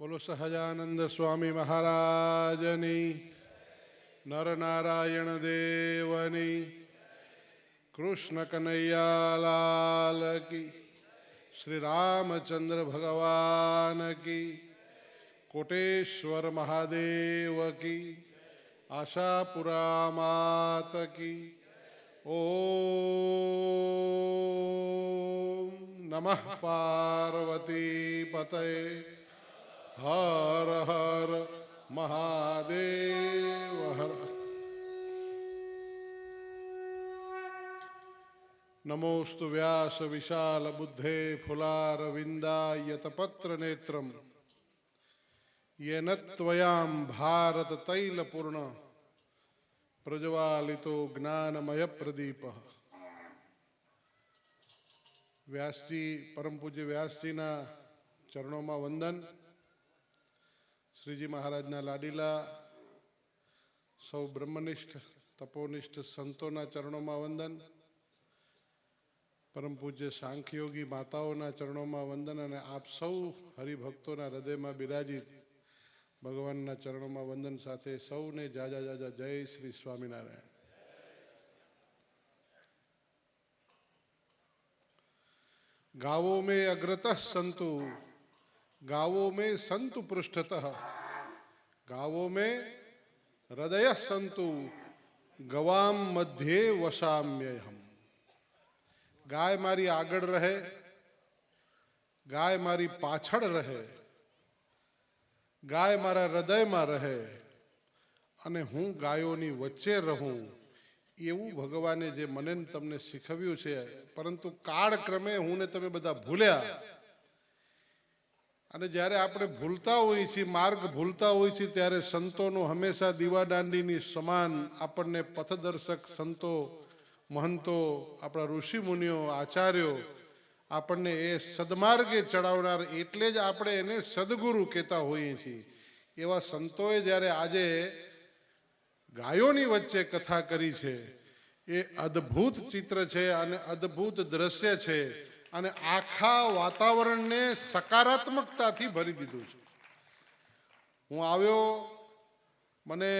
બોલો સહજાનંદ સ્વામી મહારાજની, નરનારાયણ દેવની, કૃષ્ણ કનૈયાલાલ કી, શ્રી રામચંદ્ર ભગવાન કી, કોટેશ્વર મહાદેવ કી, આશાપુરા માત કી. ઓમ નમઃ પાર્વતી પતય. હર હર મહાદેવ હર. નમોસ્તુ વ્યાસ વિશાલ બુદ્ધે ફુલાર વિંદાય તપત્ર નેત્રમ યેન ત્વયામ ભારત તૈલ પૂર્ણ પ્રજ્વાલિતો જ્ઞાનમય પ્રદીપ. વ્યાસજી, પરમ પૂજ્ય વ્યાસજીના ચરણોમાં વંદન. શ્રીજી મહારાજના લાડીલા સૌ બ્રહ્મનિષ્ઠ તપોનિષ્ઠ સંતોના ચરણોમાં વંદન. પરમ પૂજ્ય સાંખ્યોગી માતાઓના ચરણોમાં વંદન. અને આપ સૌ હરિભક્તોના હૃદયમાં બિરાજિત ભગવાનના ચરણોમાં વંદન સાથે સૌને જાજા જાજા જય શ્રી સ્વામિનારાયણ. ગાવો મેં અગ્રતઃ સંતુ, ગાવો મેં સંતુ પૃષ્ઠતઃ, ગાવો મેં હૃદય સંતુ, ગવામ મધ્યે વસામ્યહમ. ગાય મારી આગળ રહે, ગાય મારી પાછળ રહે, ગાય મારા હૃદયમાં રહે અને હું ગાયોની વચ્ચે રહું, એવું ભગવાને જે મને તમને શીખવ્યું છે. પરંતુ કાળક્રમે હું ને તમે બધા ભૂલ્યા. અને જ્યારે આપણે ભૂલતા હોઈએ છીએ, માર્ગ ભૂલતા હોઈએ છીએ, ત્યારે સંતોનો હંમેશા દીવાદાંડીની સમાન આપણને પથદર્શક સંતો, મહંતો, આપણા ઋષિ મુનિઓ, આચાર્યો આપણને એ સદમાર્ગે ચડાવનાર, એટલે જ આપણે એને સદગુરુ કહેતા હોઈએ છીએ. એવા સંતોએ જ્યારે આજે ગાયોની વચ્ચે કથા કરી છે, એ અદ્ભુત ચિત્ર છે અને અદ્ભુત દ્રશ્ય છે અને આખા વાતાવરણને સકારાત્મકતાથી ભરી દીધું છે. હું આવ્યો, મને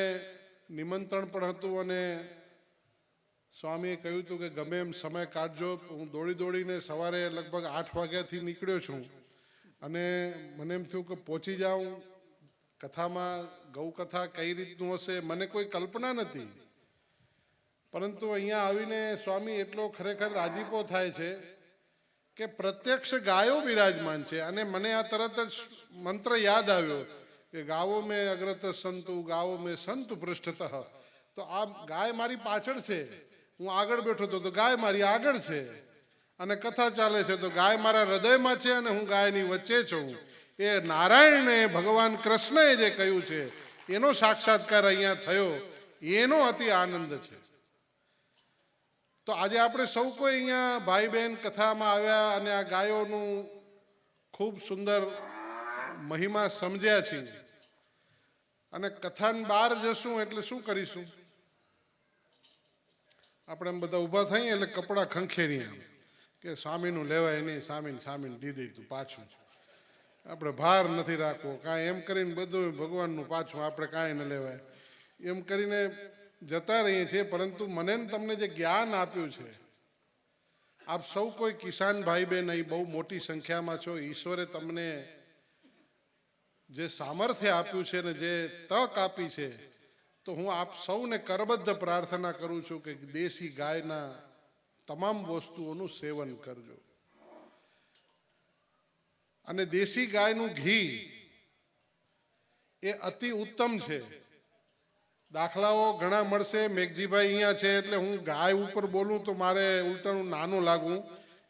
નિમંત્રણ પણ હતું અને સ્વામીએ કહ્યું હતું કે ગમે એમ સમય કાઢજો. હું દોડીને સવારે લગભગ 8 વાગ્યાથી નીકળ્યો છું અને મને એમ થયું કે પહોંચી જાઉં. કથામાં ગૌકથા કઈ રીતનું હશે મને કોઈ કલ્પના નથી. પરંતુ અહીંયા આવીને સ્વામી એટલો ખરેખર રાજીપો થાય છે કે પ્રત્યક્ષ ગાયો બિરાજમાન છે. અને મને આ તરત જ મંત્ર યાદ આવ્યો કે ગાવો મેં અગ્રત સંતુ, ગાવો મેં સંતુ પૃષ્ઠતઃ. તો આ ગાય મારી પાછળ છે, હું આગળ બેઠો હતો તો ગાય મારી આગળ છે. અને કથા ચાલે છે તો ગાય મારા હૃદયમાં છે અને હું ગાયની વચ્ચે છું. એ નારાયણે, ભગવાન કૃષ્ણએ જે કહ્યું છે એનો સાક્ષાત્કાર અહીંયા થયો, એનો અતિ આનંદ છે. તો આજે આપણે સૌ કોઈ અહીંયા ભાઈ બહેન કથામાં આવ્યા અને આ ગાયોનું ખૂબ સુંદર મહિમા સમજ્યા છીએ. અને કથાની બહાર જશું એટલે શું કરીશું? આપણે એમ બધા ઊભા થઈએ એટલે કપડાં ખંખેરીએ કે સ્વામીનું લેવાય નહીં, સ્વામીને દીધી તું પાછું. આપણે ભાર નથી રાખવો કાંઈ, એમ કરીને બધું ભગવાનનું પાછું, આપણે કાંઈ ન લેવાય એમ કરીને જતા રહીએ છીએ. પરંતુ મને તમને જે જ્ઞાન આપ્યું છે, આપ સૌ કોઈ કિસાન ભાઈ બહેન અહીં બહુ મોટી સંખ્યામાં છો. ઈશ્વરે તમને જે સામર્થ્ય આપ્યું છે ને જે તક આપી છે, તો હું આપ સૌને કરબદ્ધ પ્રાર્થના કરું છું કે દેશી ગાયના તમામ વસ્તુઓનું સેવન કરજો. અને દેશી ગાયનું ઘી એ અતિ ઉત્તમ છે. દાખલાઓ ઘણા મળશે. મેઘજીભાઈ અહીંયા છે એટલે હું ગાય ઉપર બોલું તો મારે ઉલટાનું નાનું લાગવું,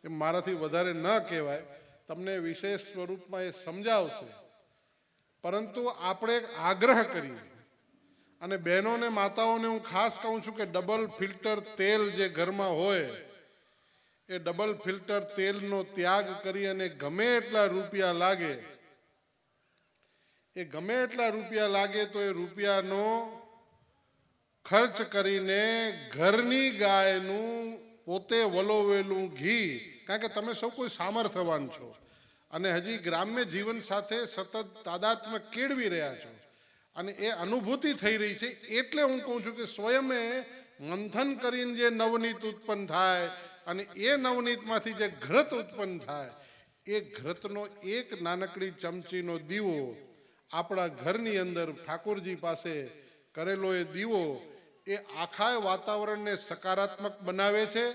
એ મારાથી વધારે ન કહેવાય. તમને વિશેષ સ્વરૂપમાં એ સમજાવશે. પરંતુ આપણે આગ્રહ કરીએ અને બહેનોને, માતાઓને હું ખાસ કહું છું કે ડબલ ફિલ્ટર તેલ જે ઘરમાં હોય એ ડબલ ફિલ્ટર તેલનો ત્યાગ કરી અને ગમે એટલા રૂપિયા લાગે તો એ રૂપિયાનો ખર્ચ કરીને ઘરની ગાયનું પોતે વલોવેલું ઘી, કારણ કે તમે સૌ કોઈ સામર્થ્યવાન છો અને હજી ગ્રામ્ય જીવન સાથે સતત તાદાત્મ્ય કેળવી રહ્યા છો અને એ અનુભૂતિ થઈ રહી છે. એટલે હું કહું છું કે સ્વયમે મંથન કરીને જે નવનીત ઉત્પન્ન થાય અને એ નવનીતમાંથી જે ઘૃત ઉત્પન્ન થાય, એ ઘૃતનો એક નાનકડી ચમચીનો દીવો આપણા ઘરની અંદર ઠાકોરજી પાસે કરેલો એ દીવો એ આખા વાતાવરણને સકારાત્મક બનાવે છે.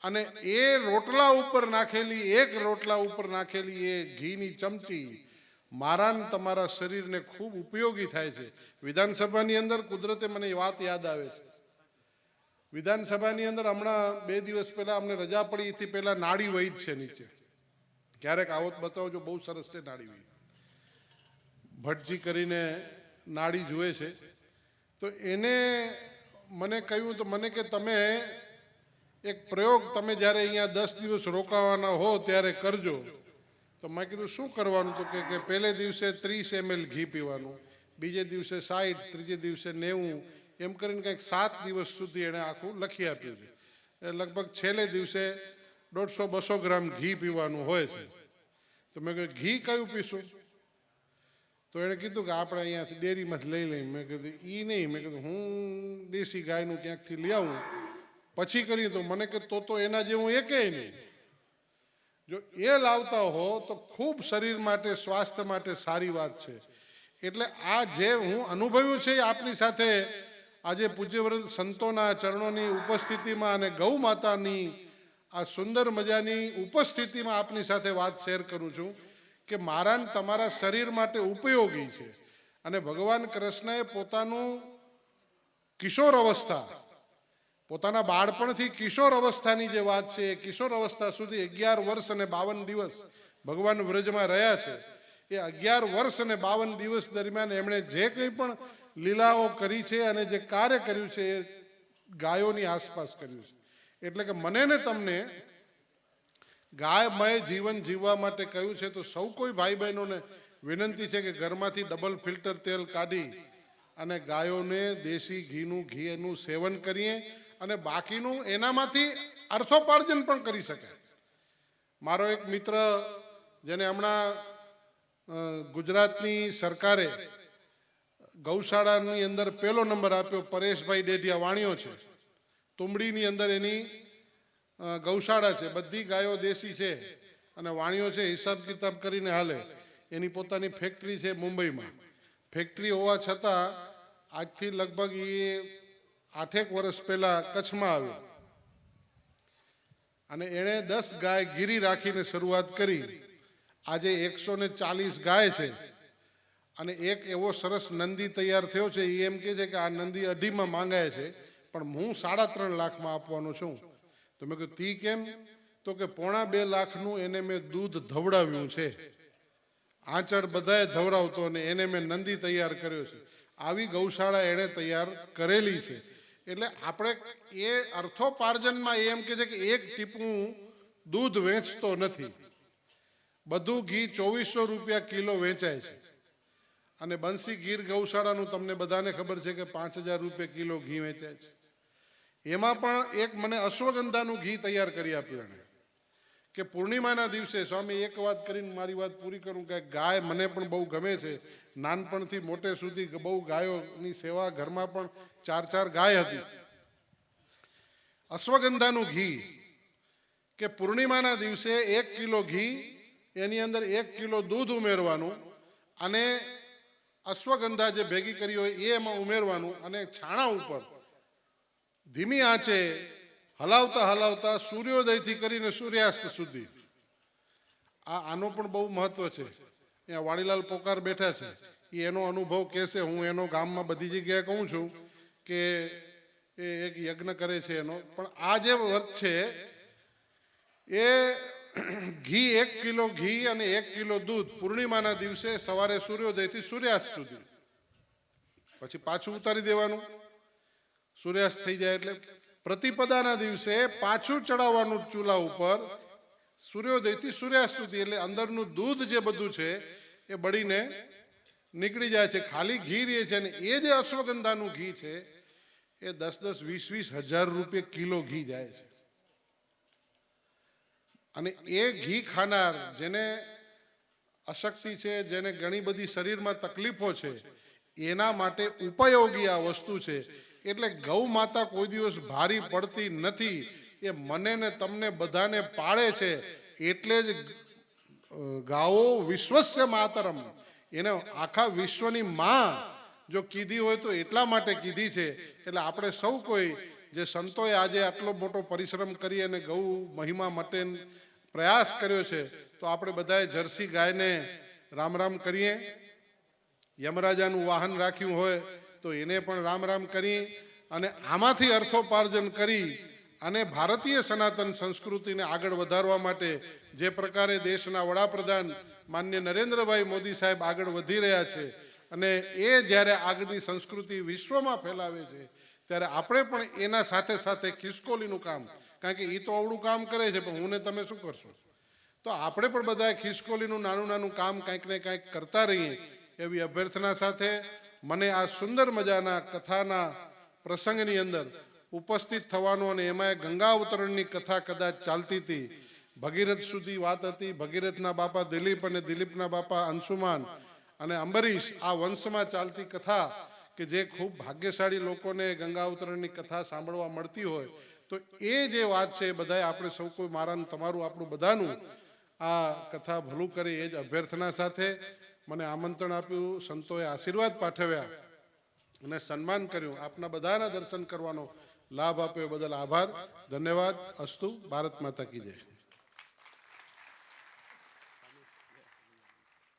અને એ રોટલા ઉપર નાખેલી, એક રોટલા ઉપર નાખેલી એ ઘીની ચમચી મારા ને તમારા શરીરને ખૂબ ઉપયોગી થાય છે. વિધાનસભાની અંદર કુદરતે મને એ વાત યાદ આવે છે. વિધાનસભાની અંદર હમણાં 2 દિવસ પહેલા અમને રજા પડી, એથી પહેલા નાડી વૈદ છે નીચે. ક્યારેક આવો બતાવજો, બહુ સરસ છે નાડી વૈદ. ભટ્ટજી કરીને નાડી જુએ છે. તો એને મને કહ્યું, તો મને કે તમે એક પ્રયોગ, તમે જ્યારે અહીંયા 10 દિવસ રોકાવાના હો ત્યારે કરજો. તો મેં કીધું શું કરવાનું? તો કે પહેલે દિવસે 30 ml ઘી પીવાનું, બીજે દિવસે 60, ત્રીજે દિવસે 90, એમ કરીને કંઈક 7 દિવસ સુધી એણે આખું લખી આપ્યું છે. એ લગભગ છેલ્લે દિવસે 150-200 ગ્રામ ઘી પીવાનું હોય છે. તો મેં કહ્યું ઘી કયું પીશું? તો એણે કીધું કે આપણે અહીંયાથી ડેરીમાંથી લઈ લઈએ. મેં કીધું એ નહીં, મેં કીધું હું દેશી ગાયનું ક્યાંકથી લઈ આવું પછી કરીએ. તો મને કે તો એના જેવું એકેય નહીં. જો એ લાવતા હો તો ખૂબ શરીર માટે, સ્વાસ્થ્ય માટે સારી વાત છે. એટલે આ જે હું અનુભવ્યું છે એ આપની સાથે આજે પૂજ્યવ્રત સંતોના ચરણોની ઉપસ્થિતિમાં અને ગૌ માતાની આ સુંદર મજાની ઉપસ્થિતિમાં આપની સાથે વાત શેર કરું છું કે મારા ને તમારા શરીર માટે ઉપયોગી છે. અને ભગવાન કૃષ્ણએ પોતાનું કિશોર અવસ્થા, પોતાના બાળપણથી કિશોર અવસ્થાની જે વાત છે, એ કિશોર અવસ્થા સુધી 11 વર્ષ અને 52 દિવસ ભગવાન વ્રજમાં રહ્યા છે. એ 11 વર્ષ અને 52 દિવસ દરમિયાન એમણે જે કંઈ પણ લીલાઓ કરી છે અને જે કાર્ય કર્યું છે એ ગાયોની આસપાસ કર્યું છે. એટલે કે મને ને તમને ગાયમય જીવન જીવવા માટે કહ્યું છે. તો સૌ કોઈ ભાઈ બહેનોને વિનંતી છે કે ઘરમાંથી ડબલ ફિલ્ટર તેલ કાઢી અને ગાયોને દેશી ઘીનું સેવન કરીએ અને બાકીનું એનામાંથી અર્થોપાર્જન પણ કરી શકાય. મારો એક મિત્ર, જેને હમણાં ગુજરાતની સરકારે ગૌશાળાની અંદર પહેલો નંબર આપ્યો, પરેશભાઈ ડેઢિયા, વાણિયો છે. તુંબડીની અંદર એની ગૌશાળા છે, બધી ગાયો દેશી છે અને વાણિયો છે. હિસાબ કિતાબ કરીને હાલે. એની પોતાની ફેક્ટરી છે મુંબઈમાં. ફેક્ટરી હોવા છતાં આજથી લગભગ એ 8 વર્ષ પહેલા કચ્છમાં આવ્યો અને એણે 10 ગાય ગીરી રાખીને શરૂઆત કરી. આજે 140 ગાય છે અને એક એવો સરસ નંદી તૈયાર થયો છે. એ એમ કહે છે કે આ નંદી 2.5 માંગાય છે, પણ હું 3.5 લાખમાં આપવાનો છું. તો મેં કહ્યું તી કેમ? તો કે 1.25 લાખનું એને મેં દૂધ ધવડાવ્યું છે, આંચળ બધાએ ધવડાવતો, અને એને મેં નંદી તૈયાર કર્યો છે. આવી ગૌશાળા એણે તૈયાર કરેલી છે. એટલે આપણે એ અર્થોપાર્જનમાં એમ કે છે કે એક ટીપું દૂધ વેચતો નથી. બધું ઘી 2400 રૂપિયા કિલો વેચાય છે. અને બંસી ગીર ગૌશાળાનું તમને બધાને ખબર છે કે 5000 રૂપિયા કિલો ઘી વેચાય છે. એમાં પણ એક મને અશ્વગંધાનું ઘી તૈયાર કરી આપ્યું એણે કે પૂર્ણિમાના દિવસે. સ્વામી, એક વાત કરીને મારી વાત પૂરી કરું કે ગાય મને પણ બહુ ગમે છે. નાનપણથી મોટે સુધી બહુ ગાયોની સેવા, ઘરમાં પણ 4 ગાય હતી. અશ્વગંધાનું ઘી કે પૂર્ણિમાના દિવસે 1 કિલો ઘી, એની અંદર 1 કિલો દૂધ ઉમેરવાનું અને અશ્વગંધા જે ભેગી કરી હોય એ એમાં ઉમેરવાનું અને છાણા ઉપર ધીમી આંચે હલાવતા હલાવતા સૂર્યોદયથી કરીને સૂર્યાસ્ત સુધી. આનો પણ બહુ મહત્વ છે. અહીંયા વાણીલાલ પોકાર બેઠા છે, એ એનો અનુભવ કહેશે. હું એનો ગામમાં બધી જગ્યાએ કહું છું કે એ એક યજ્ઞ કરે છે એનો. પણ આ જે વ્રત છે એ ઘી, 1 કિલો ઘી અને 1 કિલો દૂધ પૂર્ણિમાના દિવસે સવારે સૂર્યોદયથી સૂર્યાસ્ત સુધી, પછી પાછું ઉતારી દેવાનું સૂર્યાસ્ત થઈ જાય એટલે. પ્રતિપદાના દિવસે પાછું ચડાવવાનું ચૂલા ઉપર સૂર્યોદયથી સૂર્યાસ્ત સુધી. એટલે અંદરનું દૂધ જે બધું છે એ બળીને નીકળી જાય છે, ખાલી ઘી રહે છે. અને એ જે અશ્વગંધાનું ઘી છે એ 10-10, 20-20 હજાર રૂપિયા કિલો ઘી જાય છે. અને એ ઘી ખાનાર, જેને અશક્તિ છે, જેને ઘણી બધી શરીરમાં તકલીફો છે, એના માટે ઉપયોગી આ વસ્તુ છે. એટલે ગૌ માતા કોઈ દિવસ ભારી પડતી નથી. એ મને ને તમને બધાને પાળે છે. એટલે જ ગાઓ વિશ્વસ્ય માતરમ, એને આખા વિશ્વની માં જો કીધી હોય તો એટલા માટે કીધી છે. એટલે આપણે સૌ કોઈ જે સંતોએ આજે આટલો મોટો પરિશ્રમ કરી અને ગૌ મહિમા માટે પ્રયાસ કર્યો છે, તો આપણે બધાએ જર્સી ગાયને રામ રામ કરીએ. યમરાજાનું વાહન રાખ્યું હોય તો એને પણ રામ રામ કરીએ. અને આમાંથી અર્થોપાર્જન કરી અને ભારતીય સનાતન સંસ્કૃતિને આગળ વધારવા માટે જે પ્રકારે દેશના વડાપ્રધાન માનનીય નરેન્દ્રભાઈ મોદી સાહેબ આગળ વધી રહ્યા છે, અને એ જ્યારે આગળની સંસ્કૃતિ વિશ્વમાં ફેલાવે છે, ત્યારે આપણે પણ એના સાથે સાથે ખિસકોલીનું કામ, કારણ કે એ તો અવળું કામ કરે છે, પણ હું ને તમે શું કરશું? તો આપણે પણ બધા ખિસકોલીનું નાનું નાનું કામ કંઈક ને કંઈક કરતા રહીએ એવી અભ્યર્થના સાથે મને આ સુંદર મજાના કથાના પ્રસંગની અંદર ઉપસ્થિત થવાનો, અને એમાં ગંગા અવતરણની કથા કદાચ ચાલતી હતી, ભગીરથ સુધી વાત હતી. ભગીરથના બાપા દિલીપ અને દિલીપના બાપા અંશુમાન અને અંબરીશ, આ વંશમાં ચાલતી કથા કે જે ખૂબ ભાગ્યશાળી લોકોને ગંગા અવતરણની કથા સાંભળવા મળતી હોય, તો એ જે વાત છે એ બધાએ આપણે સૌ કોઈ, મારાનું તમારું આપણું બધાનું આ કથા ભલું કરે એ જ અભ્યર્થના સાથે મને આમંત્રણ આપ્યું, સંતોએ આશીર્વાદ પાઠવ્યા અને સન્માન કર્યું. આપના બધાના દર્શન કરવાનો લાભ આપ્યો બદલ આભાર, ધન્યવાદ. અસ્તુ. ભારત માતા કી જય.